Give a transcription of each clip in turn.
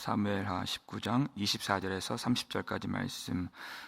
사무엘하 19장 24절에서 30절까지 말씀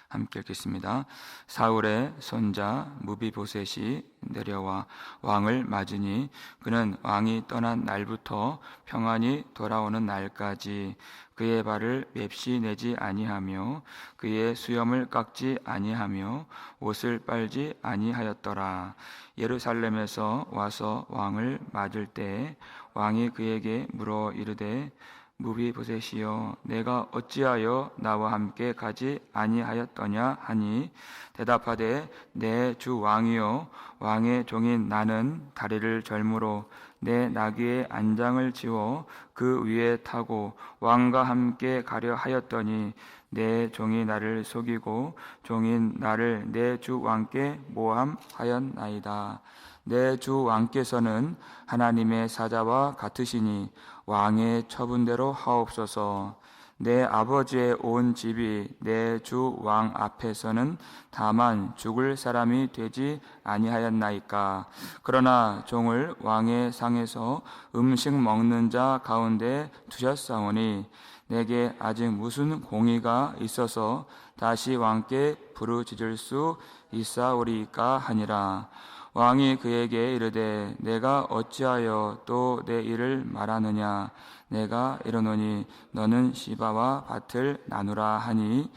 함께 읽겠습니다. 사울의 손자 무비보셋이 내려와 왕을 맞으니 그는 왕이 떠난 날부터 평안히 돌아오는 날까지 그의 발을 맵시 내지 아니하며 그의 수염을 깎지 아니하며 옷을 빨지 아니하였더라. 예루살렘에서 와서 왕을 맞을 때에 왕이 그에게 물어 이르되 무비보셋이여 내가 어찌하여 나와 함께 가지 아니하였더냐 하니 대답하되 내 주 왕이여 왕의 종인 나는 다리를 절므로 내 나귀의 안장을 지워 그 위에 타고 왕과 함께 가려 하였더니 내 종이 나를 속이고 종인 나를 내 주 왕께 모함하였나이다. 내 주 왕께서는 하나님의 사자와 같으시니 왕의 처분대로 하옵소서. 내 아버지의 온 집이 내 주 왕 앞에서는 다만 죽을 사람이 되지 아니하였나이까. 그러나 종을 왕의 상에서 음식 먹는 자 가운데 두셨사오니 내게 아직 무슨 공의가 있어서 다시 왕께 부르짖을 수 있사오리까 하니라. 왕이 그에게 이르되 내가 어찌하여 또 내 일을 말하느냐. 내가 이르노니 너는 시바와 밭을 나누라 하니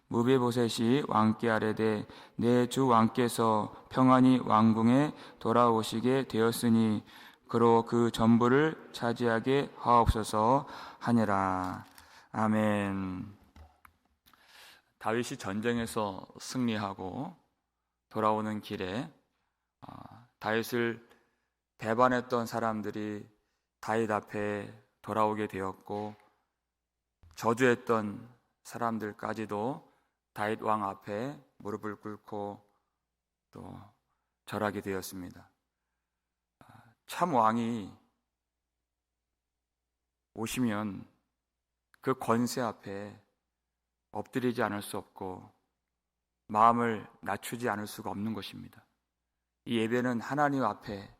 무비보셋이 왕께 아뢰되 내 주 왕께서 평안히 왕궁에 돌아오시게 되었으니 그로 그 전부를 차지하게 하옵소서 하니라. 아멘. 다윗이 전쟁에서 승리하고 돌아오는 길에 다윗을 배반했던 사람들이 다윗 앞에 돌아오게 되었고 저주했던 사람들까지도 다윗 왕 앞에 무릎을 꿇고 또 절하게 되었습니다. 참 왕이 오시면 그 권세 앞에 엎드리지 않을 수 없고 마음을 낮추지 않을 수가 없는 것입니다. 이 예배는 하나님 앞에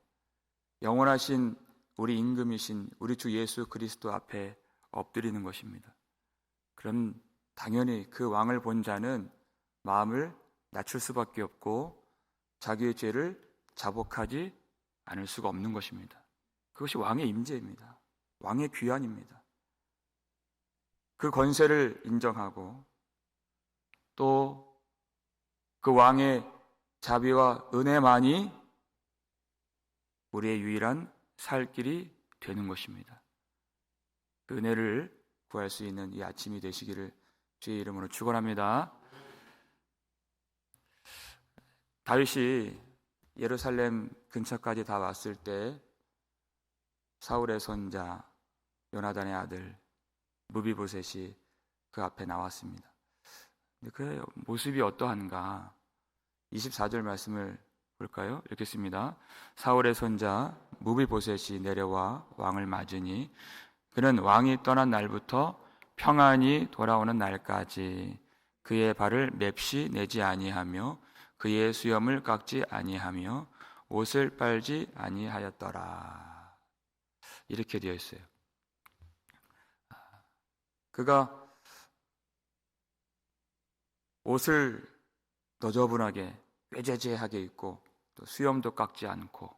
영원하신 우리 임금이신 우리 주 예수 그리스도 앞에 엎드리는 것입니다. 그럼 당연히 그 왕을 본 자는 마음을 낮출 수밖에 없고 자기의 죄를 자복하지 않을 수가 없는 것입니다. 그것이 왕의 임재입니다. 왕의 귀환입니다. 그 권세를 인정하고 또 그 왕의 자비와 은혜만이 우리의 유일한 살 길이 되는 것입니다. 그 은혜를 구할 수 있는 이 아침이 되시기를 주의 이름으로 축원합니다. 다윗이 예루살렘 근처까지 다 왔을 때 사울의 손자 요나단의 아들 무비보셋이 그 앞에 나왔습니다. 그 모습이 어떠한가? 24절 말씀을 볼까요? 읽겠습니다. 사울의 손자 무비보셋이 내려와 왕을 맞으니 그는 왕이 떠난 날부터 평안히 돌아오는 날까지 그의 발을 맵시 내지 아니하며 그의 수염을 깎지 아니하며 옷을 빨지 아니하였더라. 이렇게 되어 있어요. 그가 옷을 너저분하게 꾀죄죄하게 입고 또 수염도 깎지 않고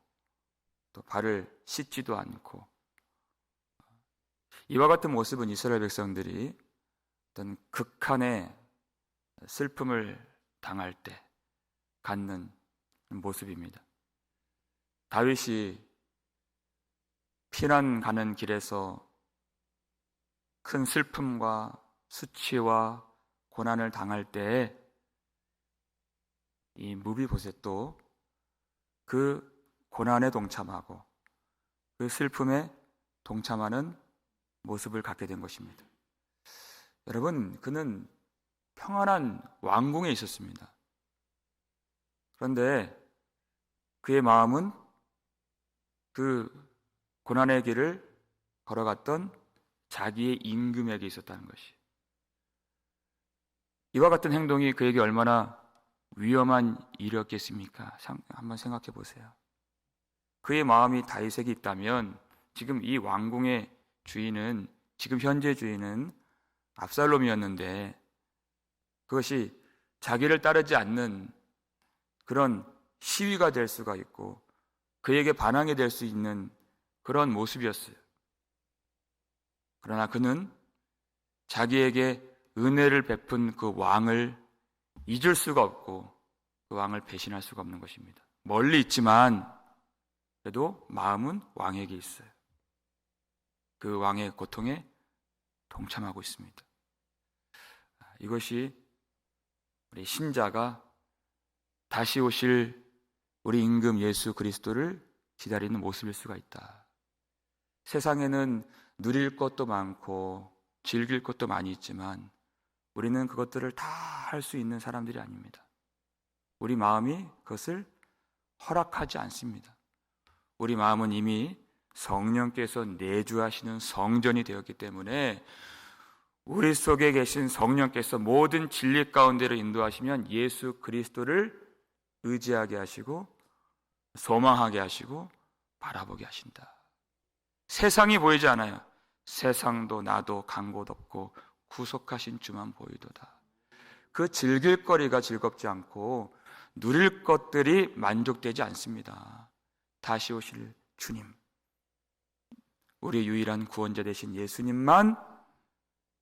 또 발을 씻지도 않고 이와 같은 모습은 이스라엘 백성들이 어떤 극한의 슬픔을 당할 때 갖는 모습입니다. 다윗이 피난 가는 길에서 큰 슬픔과 수치와 고난을 당할 때에 이 무비보셋도 그 고난에 동참하고 그 슬픔에 동참하는 모습을 갖게 된 것입니다. 여러분, 그는 평안한 왕궁에 있었습니다. 그런데 그의 마음은 그 고난의 길을 걸어갔던 자기의 임금에게 있었다는 것이. 이와 같은 행동이 그에게 얼마나 위험한 일이었겠습니까? 한번 생각해 보세요. 그의 마음이 다윗에게 있다면 지금 이 왕궁의 주인은 지금 현재 주인은 압살롬이었는데 그것이 자기를 따르지 않는 그런 시위가 될 수가 있고 그에게 반항이 될 수 있는 그런 모습이었어요. 그러나 그는 자기에게 은혜를 베푼 그 왕을 잊을 수가 없고 그 왕을 배신할 수가 없는 것입니다. 멀리 있지만 그래도 마음은 왕에게 있어요. 그 왕의 고통에 동참하고 있습니다. 이것이 우리 신자가 다시 오실 우리 임금 예수 그리스도를 기다리는 모습일 수가 있다. 세상에는 누릴 것도 많고 즐길 것도 많이 있지만 우리는 그것들을 다 할 수 있는 사람들이 아닙니다. 우리 마음이 그것을 허락하지 않습니다. 우리 마음은 이미 성령께서 내주하시는 성전이 되었기 때문에 우리 속에 계신 성령께서 모든 진리 가운데로 인도하시면 예수 그리스도를 의지하게 하시고 소망하게 하시고 바라보게 하신다. 세상이 보이지 않아요. 세상도 나도 간 곳 없고 구속하신 주만 보이도다. 그 즐길 거리가 즐겁지 않고 누릴 것들이 만족되지 않습니다. 다시 오실 주님, 우리 유일한 구원자 되신 예수님만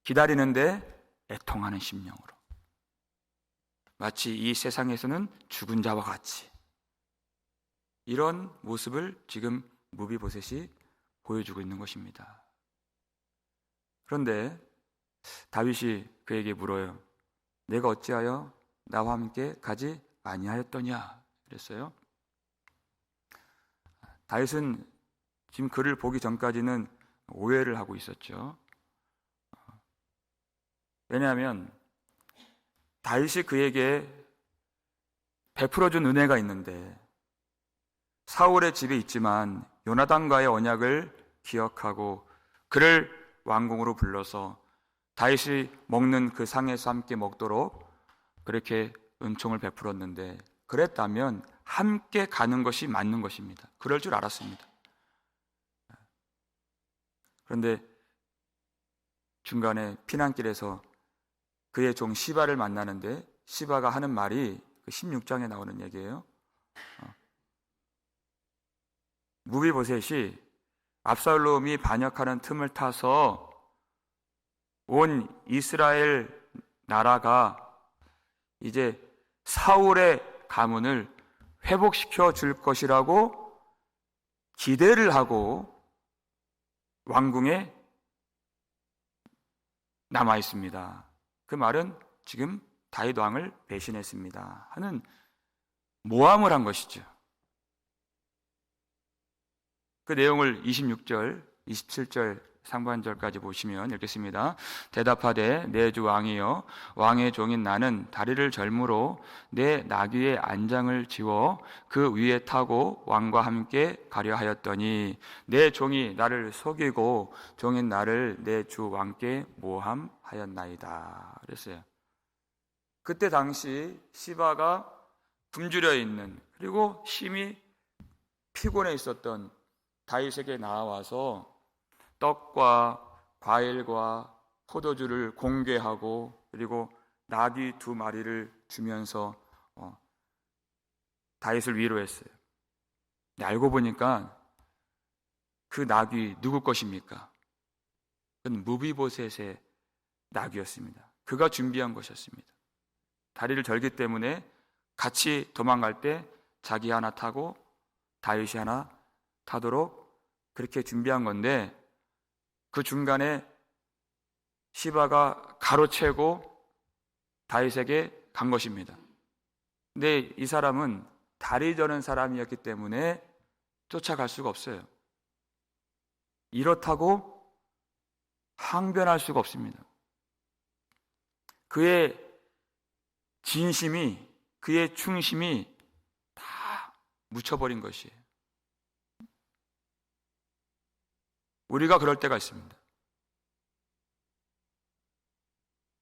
기다리는데 애통하는 심령으로, 마치 이 세상에서는 죽은 자와 같이 이런 모습을 지금 무비보셋이 보여주고 있는 것입니다. 그런데 다윗이 그에게 물어요. 내가 어찌하여 나와 함께 가지 아니하였더냐 그랬어요. 다윗은 지금 그를 보기 전까지는 오해를 하고 있었죠. 왜냐하면 다윗이 그에게 베풀어준 은혜가 있는데 사울의 집에 있지만 요나단과의 언약을 기억하고 그를 왕궁으로 불러서 다윗이 먹는 그 상에서 함께 먹도록 그렇게 은총을 베풀었는데 그랬다면 함께 가는 것이 맞는 것입니다. 그럴 줄 알았습니다. 그런데 중간에 피난길에서 그의 종 시바를 만나는데 시바가 하는 말이 16장에 나오는 얘기예요. 무비보셋이 압살롬이 반역하는 틈을 타서 온 이스라엘 나라가 이제 사울의 가문을 회복시켜 줄 것이라고 기대를 하고 왕궁에 남아 있습니다. 그 말은 지금 다윗 왕을 배신했습니다 하는 모함을 한 것이죠. 그 내용을 26절, 27절 상반절까지 보시면 읽겠습니다. 대답하되 내 주 왕이여 왕의 종인 나는 다리를 절므로 내 나귀의 안장을 지워 그 위에 타고 왕과 함께 가려 하였더니 내 종이 나를 속이고 종인 나를 내 주 왕께 모함하였나이다 그랬어요. 그때 당시 시바가 굶주려 있는 그리고 심히 피곤해 있었던 다윗에게 나와서 떡과 과일과 포도주를 공개하고 그리고 나귀 2마리를 주면서 다윗을 위로했어요. 알고 보니까 그 나귀 누구 것입니까? 그건 무비보셋의 나귀였습니다. 그가 준비한 것이었습니다. 다리를 절기 때문에 같이 도망갈 때 자기 하나 타고 다윗이 하나 타도록 그렇게 준비한 건데 그 중간에 시바가 가로채고 다윗에게 간 것입니다. 근데 이 사람은 다리 저는 사람이었기 때문에 쫓아갈 수가 없어요. 이렇다고 항변할 수가 없습니다. 그의 진심이, 그의 충심이 다 묻혀버린 것이에요. 우리가 그럴 때가 있습니다.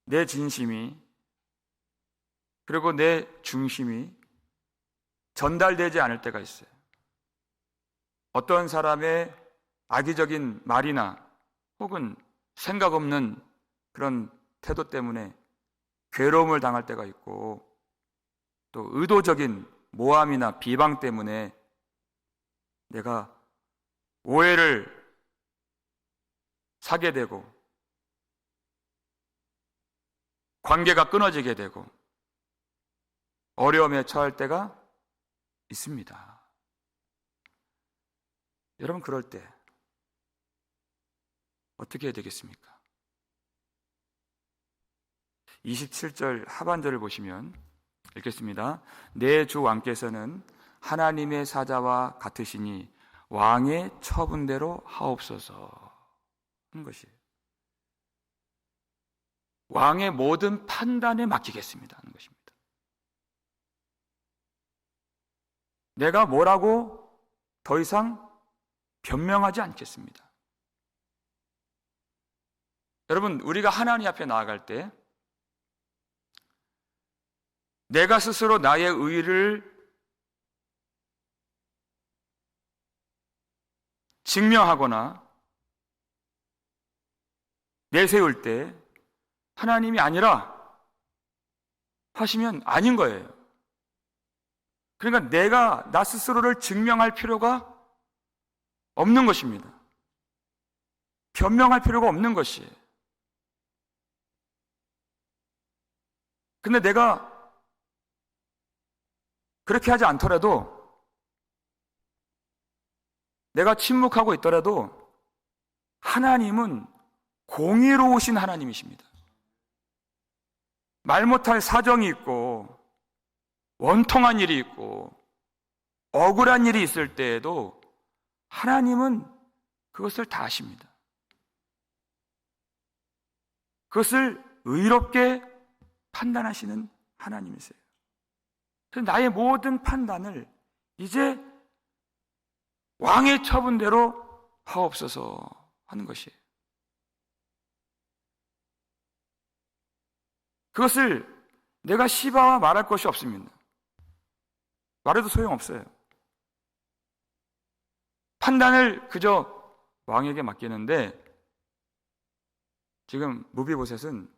내 진심이 그리고 내 중심이 전달되지 않을 때가 있어요. 어떤 사람의 악의적인 말이나 혹은 생각 없는 그런 태도 때문에 괴로움을 당할 때가 있고, 또 의도적인 모함이나 비방 때문에 내가 오해를 사게 되고 관계가 끊어지게 되고 어려움에 처할 때가 있습니다. 여러분, 그럴 때 어떻게 해야 되겠습니까? 27절 하반절을 보시면 읽겠습니다. 내 주 왕께서는 하나님의 사자와 같으시니 왕의 처분대로 하옵소서 하는 것이에요. 왕의 모든 판단에 맡기겠습니다 하는 것입니다. 내가 뭐라고 더 이상 변명하지 않겠습니다. 여러분, 우리가 하나님 앞에 나아갈 때 내가 스스로 나의 의의를 증명하거나 내세울 때 하나님이 아니라 하시면 아닌 거예요. 그러니까 내가 나 스스로를 증명할 필요가 없는 것입니다. 변명할 필요가 없는 것이에요. 근데 내가 그렇게 하지 않더라도, 내가 침묵하고 있더라도 하나님은 공의로우신 하나님이십니다. 말 못할 사정이 있고 원통한 일이 있고 억울한 일이 있을 때에도 하나님은 그것을 다 아십니다. 그것을 의롭게 판단하시는 하나님이세요. 그래서 나의 모든 판단을 이제 왕의 처분대로 하옵소서 하는 것이에요. 그것을 내가 시바와 말할 것이 없습니다. 말해도 소용없어요. 판단을 그저 왕에게 맡기는데, 지금 무비보셋은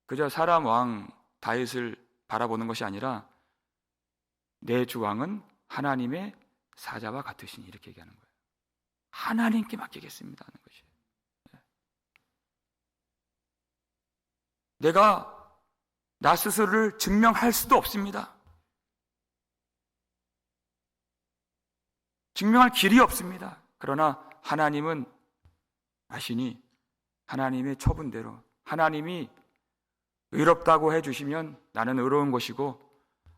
그저 사람 왕 다윗을 바라보는 것이 아니라 내 주 왕은 하나님의 사자와 같으시니 이렇게 얘기하는 거예요. 하나님께 맡기겠습니다 하는 것이에요. 내가 나 스스로를 증명할 수도 없습니다. 증명할 길이 없습니다. 그러나 하나님은 아시니 하나님의 처분대로, 하나님이 의롭다고 해주시면 나는 의로운 것이고,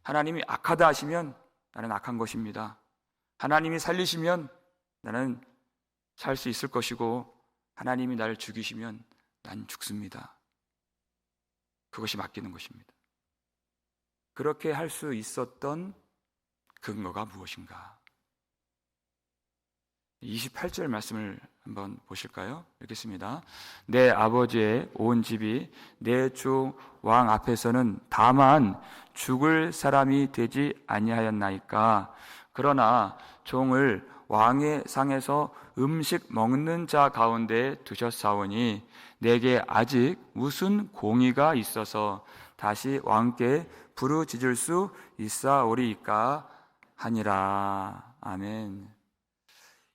하나님이 악하다 하시면 나는 악한 것입니다. 하나님이 살리시면 나는 살 수 있을 것이고, 하나님이 나를 죽이시면 난 죽습니다. 그것이 맡기는 것입니다. 그렇게 할 수 있었던 근거가 무엇인가? 28절 말씀을 한번 보실까요? 읽겠습니다. 내 아버지의 온 집이 내 주 왕 앞에서는 다만 죽을 사람이 되지 아니하였나이까. 그러나 종을 왕의 상에서 음식 먹는 자 가운데 두셨사오니 내게 아직 무슨 공의가 있어서 다시 왕께 부르짖을 수 있사오리이까 하니라. 아멘.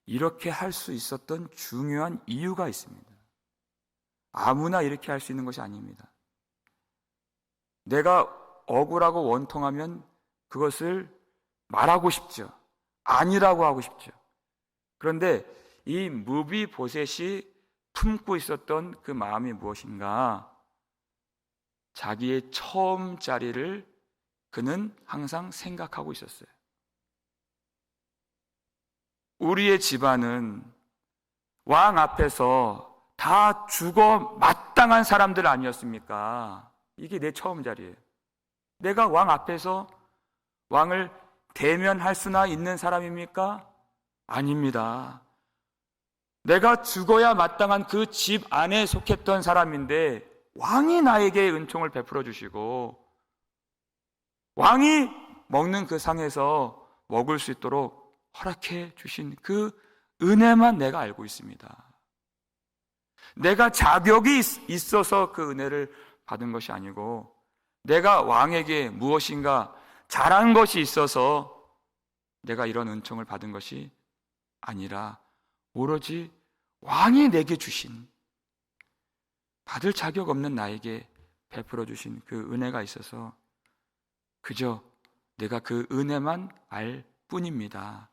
이렇게 할 수 있었던 중요한 이유가 있습니다. 아무나 이렇게 할 수 있는 것이 아닙니다. 내가 억울하고 원통하면 그것을 말하고 싶죠. 아니라고 하고 싶죠. 그런데 이 무비보셋이 품고 있었던 그 마음이 무엇인가? 자기의 처음 자리를 그는 항상 생각하고 있었어요. 우리의 집안은 왕 앞에서 다 죽어 마땅한 사람들 아니었습니까? 이게 내 처음 자리예요. 내가 왕 앞에서 왕을 대면할 수나 있는 사람입니까? 아닙니다. 내가 죽어야 마땅한 그 집 안에 속했던 사람인데 왕이 나에게 은총을 베풀어 주시고 왕이 먹는 그 상에서 먹을 수 있도록 허락해 주신 그 은혜만 내가 알고 있습니다. 내가 자격이 있어서 그 은혜를 받은 것이 아니고 내가 왕에게 무엇인가 잘한 것이 있어서 내가 이런 은총을 받은 것이 아니라 오로지 왕이 내게 주신, 받을 자격 없는 나에게 베풀어 주신 그 은혜가 있어서 그저 내가 그 은혜만 알 뿐입니다.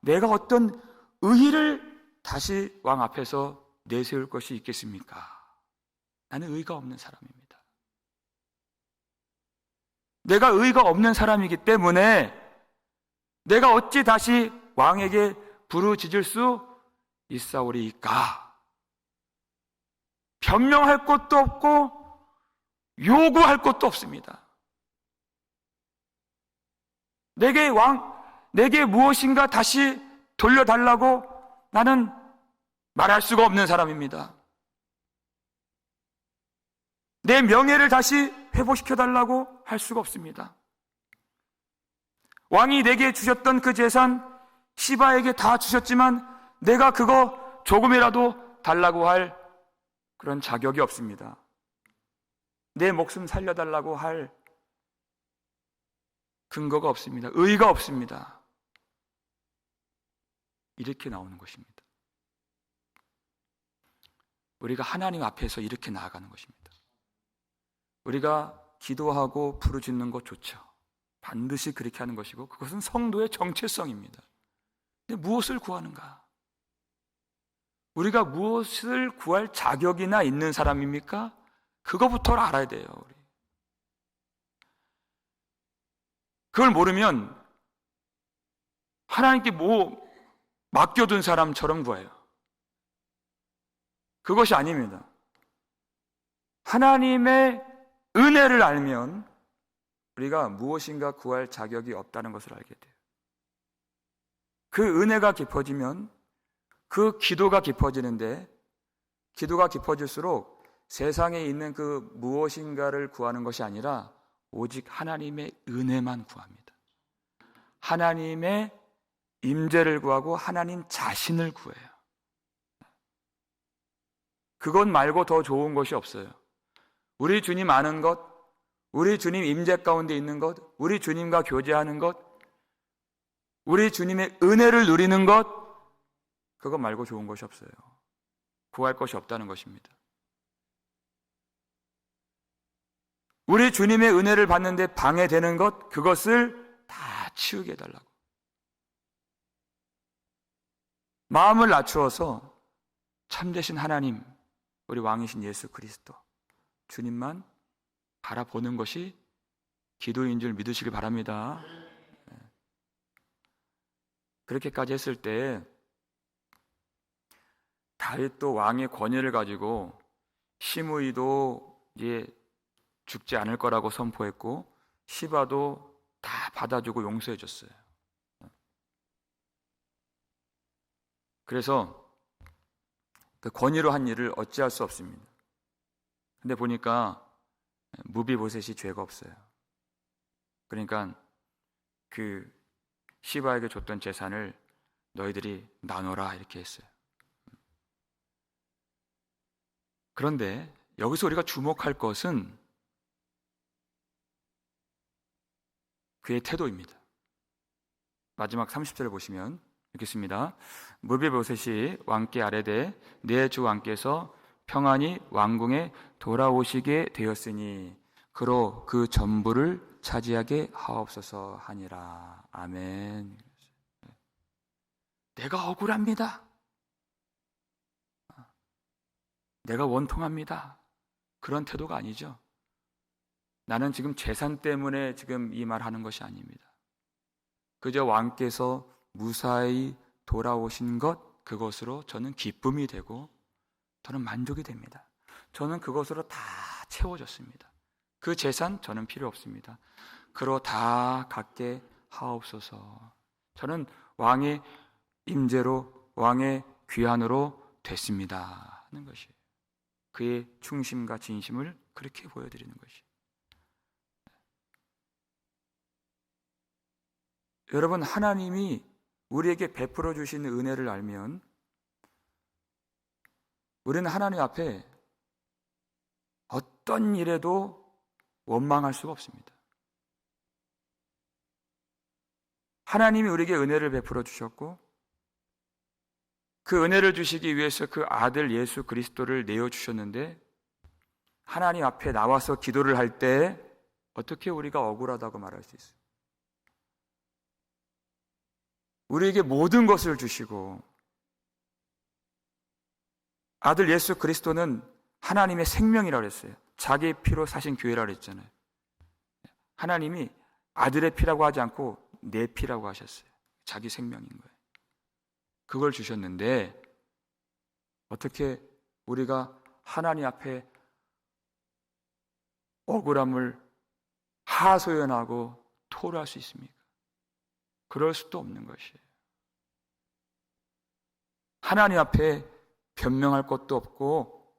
내가 어떤 의의를 다시 왕 앞에서 내세울 것이 있겠습니까? 나는 의의가 없는 사람입니다. 내가 의의가 없는 사람이기 때문에 내가 어찌 다시 왕에게 부르짖을 수 있사오리까? 변명할 것도 없고 요구할 것도 없습니다. 내게 무엇인가 다시 돌려달라고 나는 말할 수가 없는 사람입니다. 내 명예를 다시 회복시켜달라고 할 수가 없습니다. 왕이 내게 주셨던 그 재산 시바에게 다 주셨지만 내가 그거 조금이라도 달라고 할 그런 자격이 없습니다. 내 목숨 살려달라고 할 근거가 없습니다. 의의가 없습니다. 이렇게 나오는 것입니다. 우리가 하나님 앞에서 이렇게 나아가는 것입니다. 우리가 기도하고 부르짖는 것 좋죠. 반드시 그렇게 하는 것이고 그것은 성도의 정체성입니다. 근데 무엇을 구하는가? 우리가 무엇을 구할 자격이나 있는 사람입니까? 그거부터 알아야 돼요. 우리. 그걸 모르면 하나님께 맡겨둔 사람처럼 구해요. 그것이 아닙니다. 하나님의 은혜를 알면 우리가 무엇인가 구할 자격이 없다는 것을 알게 돼요. 그 은혜가 깊어지면 그 기도가 깊어지는데 기도가 깊어질수록 세상에 있는 그 무엇인가를 구하는 것이 아니라 오직 하나님의 은혜만 구합니다. 하나님의 임재를 구하고 하나님 자신을 구해요. 그것 말고 더 좋은 것이 없어요. 우리 주님 아는 것, 우리 주님 임재 가운데 있는 것, 우리 주님과 교제하는 것, 우리 주님의 은혜를 누리는 것, 그것 말고 좋은 것이 없어요. 구할 것이 없다는 것입니다. 우리 주님의 은혜를 받는데 방해되는 것, 그것을 다 치우게 해달라고. 마음을 낮추어서 참되신 하나님, 우리 왕이신 예수 그리스도, 주님만 바라보는 것이 기도인 줄 믿으시길 바랍니다. 그렇게까지 했을 때 다윗도 왕의 권위를 가지고 시므이도 이제 죽지 않을 거라고 선포했고 시바도 다 받아주고 용서해 줬어요. 그래서 그 권위로 한 일을 어찌할 수 없습니다. 근데 보니까 무비보셋이 죄가 없어요. 그러니까 그 시바에게 줬던 재산을 너희들이 나눠라 이렇게 했어요. 그런데 여기서 우리가 주목할 것은 그의 태도입니다. 마지막 30절을 보시면 읽겠습니다. 무비보셋이 왕께 아뢰되 내 주 왕께서 평안히 왕궁에 돌아오시게 되었으니 그로 그 전부를 차지하게 하옵소서 하니라. 아멘. 내가 억울합니다. 내가 원통합니다. 그런 태도가 아니죠. 나는 지금 재산 때문에 지금 이 말 하는 것이 아닙니다. 그저 왕께서 무사히 돌아오신 것, 그것으로 저는 기쁨이 되고 저는 만족이 됩니다. 저는 그것으로 다 채워졌습니다. 그 재산 저는 필요 없습니다. 그로 다 갖게 하옵소서. 저는 왕의 임재로 왕의 귀환으로 됐습니다 하는 것이에요. 그의 충심과 진심을 그렇게 보여드리는 것이에요. 여러분, 하나님이 우리에게 베풀어 주신 은혜를 알면 우리는 하나님 앞에 어떤 일에도 원망할 수가 없습니다. 하나님이 우리에게 은혜를 베풀어 주셨고 그 은혜를 주시기 위해서 그 아들 예수 그리스도를 내어주셨는데 하나님 앞에 나와서 기도를 할 때 어떻게 우리가 억울하다고 말할 수 있어요? 우리에게 모든 것을 주시고 아들 예수 그리스도는 하나님의 생명이라고 했어요. 자기의 피로 사신 교회라고 했잖아요. 하나님이 아들의 피라고 하지 않고 내 피라고 하셨어요. 자기 생명인 거예요. 그걸 주셨는데 어떻게 우리가 하나님 앞에 억울함을 하소연하고 토로할 수 있습니까? 그럴 수도 없는 것이에요. 하나님 앞에 변명할 것도 없고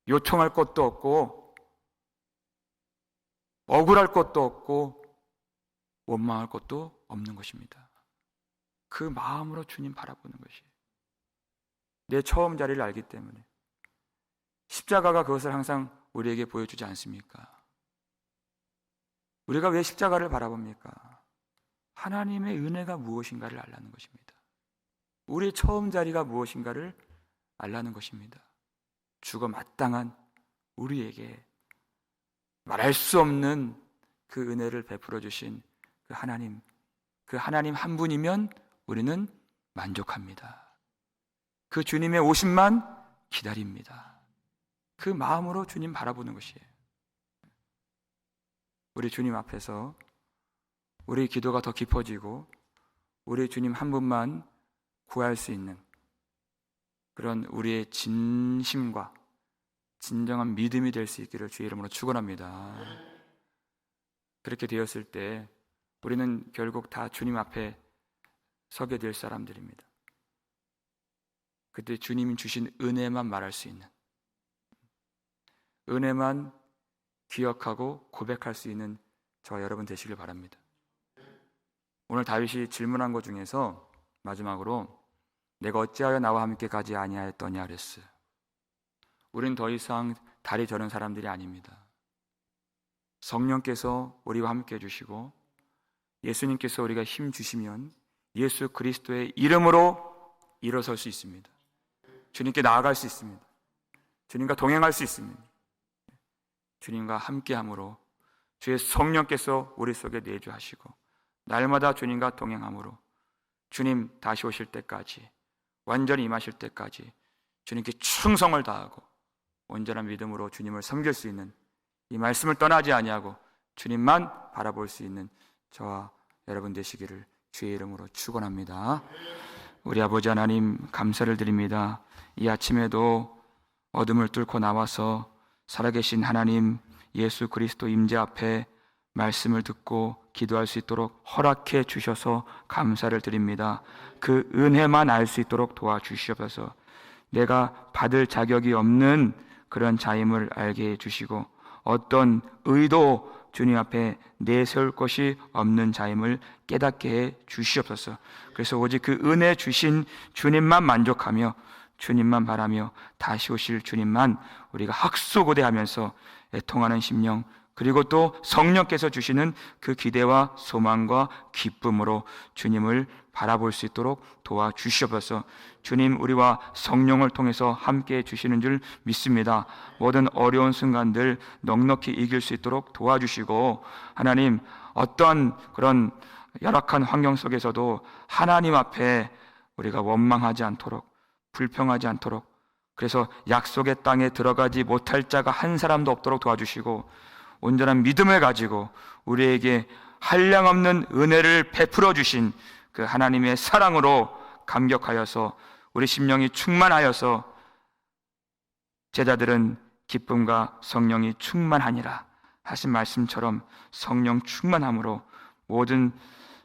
요청할 것도 없고 억울할 것도 없고 원망할 것도 없는 것입니다. 그 마음으로 주님 바라보는 것이에요. 내 처음 자리를 알기 때문에 십자가가 그것을 항상 우리에게 보여주지 않습니까? 우리가 왜 십자가를 바라봅니까? 하나님의 은혜가 무엇인가를 알라는 것입니다. 우리의 처음 자리가 무엇인가를 알라는 것입니다. 죽어 마땅한 우리에게 말할 수 없는 그 은혜를 베풀어 주신 그 하나님 한 분이면 우리는 만족합니다. 그 주님의 오심만 기다립니다. 그 마음으로 주님 바라보는 것이에요. 우리 주님 앞에서 우리 기도가 더 깊어지고 우리 주님 한 분만 구할 수 있는 그런 우리의 진심과 진정한 믿음이 될 수 있기를 주의 이름으로 축원합니다. 그렇게 되었을 때 우리는 결국 다 주님 앞에 서게 될 사람들입니다. 그때 주님이 주신 은혜만 말할 수 있는, 은혜만 기억하고 고백할 수 있는 저와 여러분 되시길 바랍니다. 오늘 다윗이 질문한 것 중에서 마지막으로 내가 어찌하여 나와 함께 가지 아니하였더냐 그랬어요. 우린 더 이상 다리 저는 사람들이 아닙니다. 성령께서 우리와 함께 해주시고 예수님께서 우리가 힘 주시면 예수 그리스도의 이름으로 일어설 수 있습니다. 주님께 나아갈 수 있습니다. 주님과 동행할 수 있습니다. 주님과 함께함으로 주의 성령께서 우리 속에 내주하시고 날마다 주님과 동행함으로 주님 다시 오실 때까지 완전히 임하실 때까지 주님께 충성을 다하고 온전한 믿음으로 주님을 섬길 수 있는 이 말씀을 떠나지 아니하고 주님만 바라볼 수 있는 저와 여러분 되시기를 주의 이름으로 축원합니다. 우리 아버지 하나님 감사를 드립니다. 이 아침에도 어둠을 뚫고 나와서 살아계신 하나님 예수 그리스도 임재 앞에 말씀을 듣고 기도할 수 있도록 허락해 주셔서 감사를 드립니다. 그 은혜만 알 수 있도록 도와주시옵소서. 내가 받을 자격이 없는 그런 자임을 알게 해주시고 어떤 의도 주님 앞에 내세울 것이 없는 자임을 깨닫게 해 주시옵소서. 그래서 오직 그 은혜 주신 주님만 만족하며 주님만 바라며 다시 오실 주님만 우리가 학수고대하면서 애통하는 심령 그리고 또 성령께서 주시는 그 기대와 소망과 기쁨으로 주님을 바라볼 수 있도록 도와주시옵소서. 주님 우리와 성령을 통해서 함께해 주시는 줄 믿습니다. 모든 어려운 순간들 넉넉히 이길 수 있도록 도와주시고 하나님 어떤 그런 열악한 환경 속에서도 하나님 앞에 우리가 원망하지 않도록 불평하지 않도록 그래서 약속의 땅에 들어가지 못할 자가 한 사람도 없도록 도와주시고 온전한 믿음을 가지고 우리에게 한량없는 은혜를 베풀어 주신 그 하나님의 사랑으로 감격하여서 우리 심령이 충만하여서 제자들은 기쁨과 성령이 충만하니라 하신 말씀처럼 성령 충만함으로 모든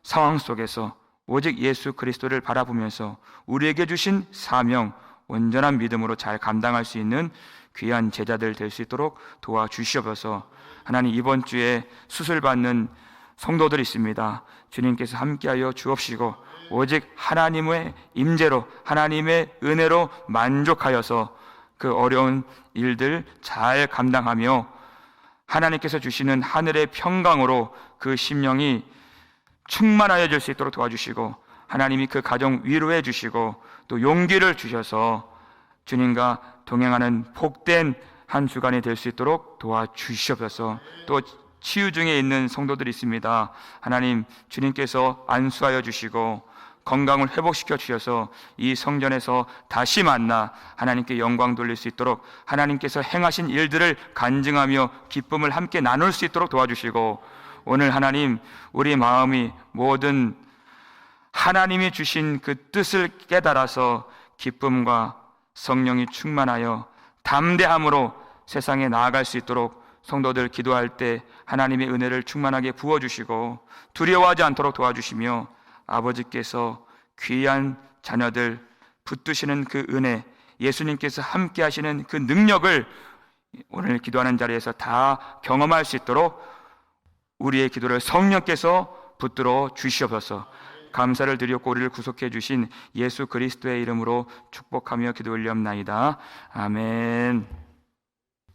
상황 속에서 오직 예수 그리스도를 바라보면서 우리에게 주신 사명 온전한 믿음으로 잘 감당할 수 있는 귀한 제자들 될 수 있도록 도와주시옵소서. 하나님 이번 주에 수술받는 성도들이 있습니다. 주님께서 함께하여 주옵시고 오직 하나님의 임재로 하나님의 은혜로 만족하여서 그 어려운 일들 잘 감당하며 하나님께서 주시는 하늘의 평강으로 그 심령이 충만하여질 수 있도록 도와주시고, 하나님이 그 가정 위로해 주시고 또 용기를 주셔서 주님과 동행하는 복된 한 주간이 될 수 있도록 도와주시옵소서. 또 치유 중에 있는 성도들이 있습니다. 하나님, 주님께서 안수하여 주시고 건강을 회복시켜 주셔서 이 성전에서 다시 만나 하나님께 영광 돌릴 수 있도록, 하나님께서 행하신 일들을 간증하며 기쁨을 함께 나눌 수 있도록 도와주시고, 오늘 하나님, 우리 마음이 모든 하나님이 주신 그 뜻을 깨달아서 기쁨과 성령이 충만하여 담대함으로 세상에 나아갈 수 있도록 성도들 기도할 때 하나님의 은혜를 충만하게 부어주시고 두려워하지 않도록 도와주시며, 아버지께서 귀한 자녀들 붙드시는 그 은혜, 예수님께서 함께 하시는 그 능력을 오늘 기도하는 자리에서 다 경험할 수 있도록 우리의 기도를 성령께서 붙들어 주시옵소서. 감사를 드렸고 우리를 구속해 주신 예수 그리스도의 이름으로 축복하며 기도 올리옵나이다. 아멘.